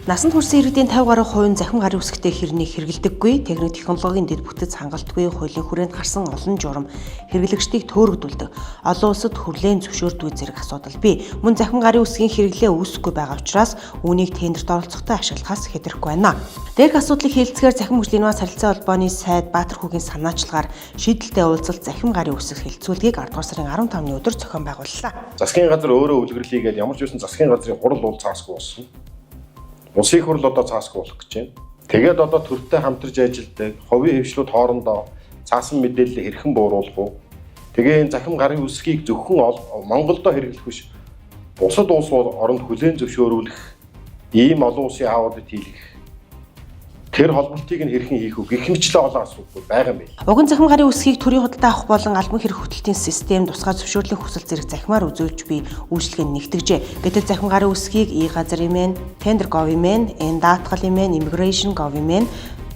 Насанд хүрсэн иргэдийн 50 гаруй хувь нь захим гарын үсгтэй хэрнийг хэрэглэдэггүй, техник технологийн дэд бүтэц хангалтгүй, хуулийн хүрээнд гарсан олон журам хэрэглэгчдийг төөрөгдүүлдэг. Олон улсад хүлээн зөвшөөрдөг зэрэг асуудал бий. Мөн захим гарын үсгийн хэрэглээ үүсэхгүй байгаа учраас үүнийг тендерт оролцохтой ашиглахаас хэтэрхгүй байна. Дээрх асуудлыг хэлцгээр захим хөгжлийн харилцаа холбооны сайд Баатар хүүгийн санаачлагаар шийдэлтэй уулзалт захим гарын үсэг хэлцүүлгийг 10 дугаар сарын 15-ны өдөр зохион байгууллаа. Засгийн газар өөрөө үлгэрлийгээд ямар ч байсан засгийн газрын хурал уул цаасгүй болсон. Улсын хурал одоо цаасгүй болох гэж байна. Тэгээд одоо төртөө хамтарч ажилладаг хувийн хвшлүүд хоорондоо цаасан мэдээлэл хэрхэн бууруулах вэ? Тэгээ энэ захим гарын үсгийг зөвхөн Монголдо хэрэглэх биш. Бусад улс оронд хүлээн зөвшөөрүүлэх ийм олон улсын аудит хийх тэр холболтыг нь хэрхэн хийх вэ гэх мэтлээ олон асуудал байгаа юм байна. Уг нь захим гарын үсгийг төрийн худалдаа авах болон албан хэрэг хөтөлтийн систем тусгай зөвшөөрлөх хүсэл зэрэг захимаар үзүүлж буй үйлчлэгээ нэгтгэжээ. Гэтэл захим гарын үсгийг e-газар.in, tender.gov.in, Datgal.in, immigration.gov.in,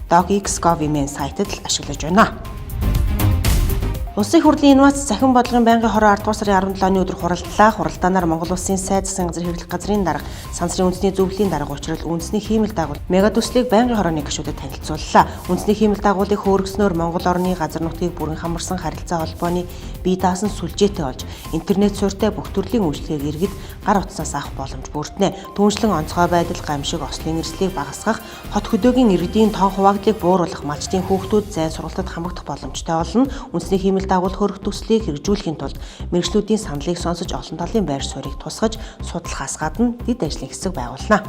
docx.gov.in сайтад л ашиглаж байна. Улсын хурлын инновац захин бодлогын байнгын хороо 10 дугаар сарын 17-ны өдөр хуралдлаа. Хуралдаанаар Монгол Улсын сайд засгийн газар хэрэглэх газрын дарга, сансрын үндэсний зөвлөлийн дарга учрал үндэсний хиймэл дагуул мега төслийг байнгын хорооны гишүүдэд танилцууллаа. Үндэсний хиймэл дагуулыг хөөргснөөр Монгол орны газар нутгийг бүрэн хамарсан харилцаа холбооны бие даасан сүлжээтэй болж интернет суурьтай бүх төрлийн үйлчлэгийг иргэд гар утснаас авах боломж бүрдэнэ. Түүнчлэн онцгой байдал, гамшиг, ослын эрсдлийг багасгах, хот хөдөөгийн иргэдийн тоон хуваагдлыг бууруулах, малчдын хүүхдүүд зайн сургалтад хамрагдах боломжтой болно. Үндэсний хиймэл дагуул хөрөх төслийг хэрэгжүүлэхийн тулд мэргэжлүүдийн саналыг сонсож олон талын байр суурийг тусгаж судлахаас гадна дэд ажлын хэсэг байгуулна.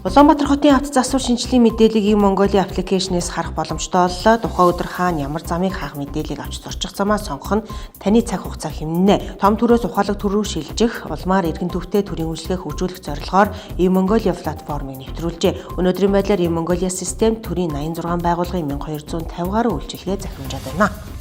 Улаанбаатар хотын авто засвар шинжилгээний мэдээллийг e-Mongolia аппликейшнээс харах боломжтой боллоо. Тухайн өдөр хаана ямар замыг хаах мэдээллийг авч зорчих замаа сонгох нь таны цаг хугацаа хэмнэнэ. Том төрөөс ухаалаг төр рүү шилжих, улмаар эргэн төвтэй төрийн үйлчлэгээ хөгжүүлэх зорилгоор e-Mongolia платформыг нэвтрүүлжээ. Өнөөдрийн байдлаар e-Mongolia систем төрийн 86 байгууллагын 1250 гаруй үйлчилгээ захирамжаад байна.